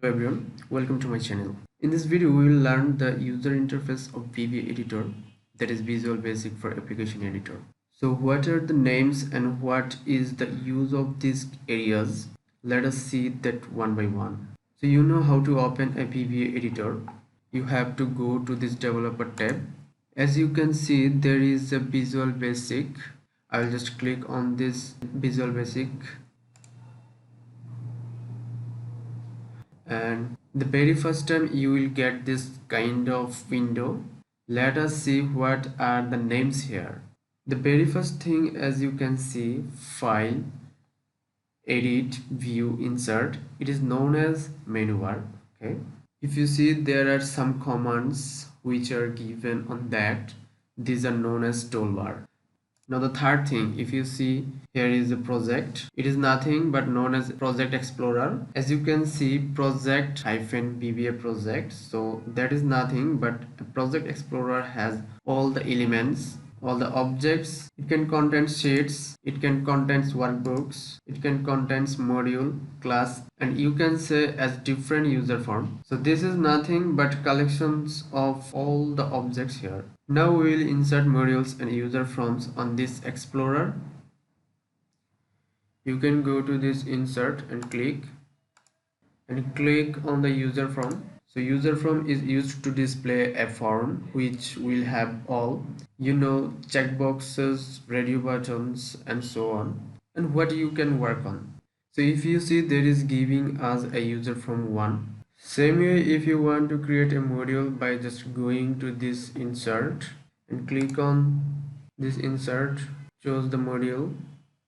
Hello everyone, welcome to my channel. In this video, we will learn the user interface of VBA editor, that is Visual Basic for Application Editor. So what are the names and what is the use of these areas? Let us see that one by one. So you know how to open a VBA editor. You have to go to this developer tab. As you can see, there is a Visual Basic. I will just click on this Visual Basic, and the very first time you will get this kind of window. Let us see what are the names here. The very first thing, as you can see, file, edit, view, insert, it is known as menu bar. Okay, if you see, there are some commands which are given on that. These are known as toolbar. Now the third thing, if you see, here is a project. It is nothing but known as Project Explorer. As you can see, project -VBA project. So that is nothing but a Project Explorer has all the elements, all the objects. It can contain sheets, it can contain workbooks, it can contain module, class, and you can say as different user form. So this is nothing but collections of all the objects here. Now we will insert modules and user forms on this Explorer. You can go to this insert and click on the user form. So user form is used to display a form which will have all, checkboxes, radio buttons, and so on, and what you can work on. So if you see, there is giving us a user form 1. Same way, if you want to create a module by just going to this insert and click on this insert, choose the module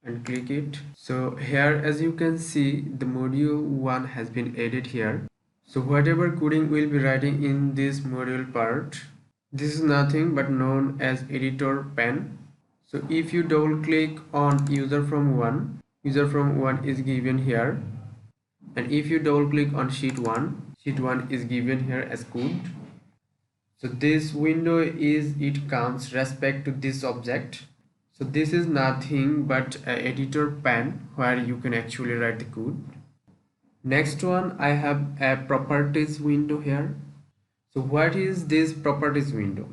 and click it. So here, as you can see, the module 1 has been added here. So whatever coding we'll be writing in this module part, this is nothing but known as editor pane. So if you double click on user from 1, user from 1 is given here, and if you double click on sheet 1 is given here as code. So this window is, it comes respect to this object. So this is nothing but an editor pane where you can actually write the code. Next one, I have a properties window here. So what is this properties window?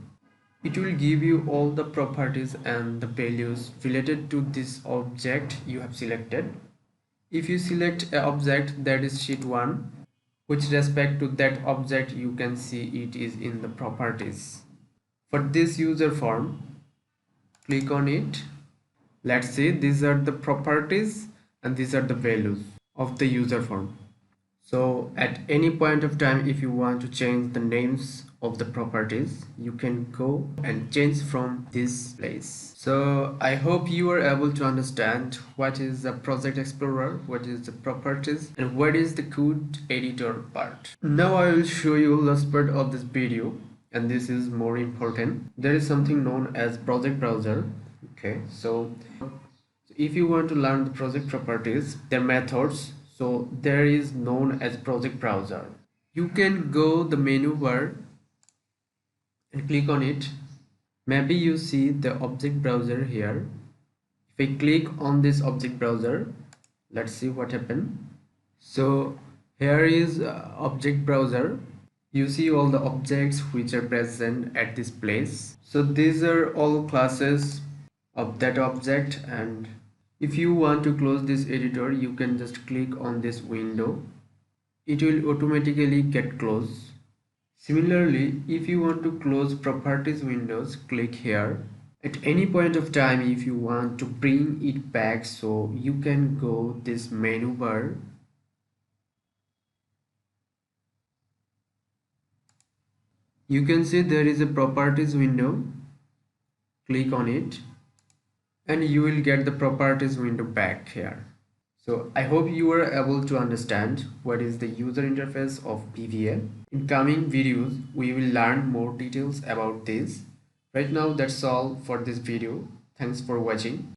It will give you all the properties and the values related to this object you have selected. If you select an object that is sheet 1, with respect to that object, you can see it is in the properties. For this user form, click on it. Let's see, these are the properties and these are the values of the user form. So at any point of time, if you want to change the names of the properties, you can go and change from this place. So I hope you are able to understand what is the Project Explorer, what is the properties, and what is the code editor part. Now I will show you last part of this video, and this is more important. There is something known as project browser. Okay, so if you want to learn the project properties, their methods, so there is known as project browser. You can go the menu bar and click on it. Maybe you see the object browser here. If I click on this object browser, let's see what happened. So here is object browser. You see all the objects which are present at this place. So these are all classes of that object, and if you want to close this editor, you can just click on this window. It will automatically get closed. Similarly, if you want to close properties windows, click here. At any point of time, if you want to bring it back, so you can go this menu bar. You can see there is a properties window. Click on it and you will get the properties window back here. So I hope you are able to understand what is the user interface of VBA. In coming videos, we will learn more details about this. Right now, that's all for this video. Thanks for watching.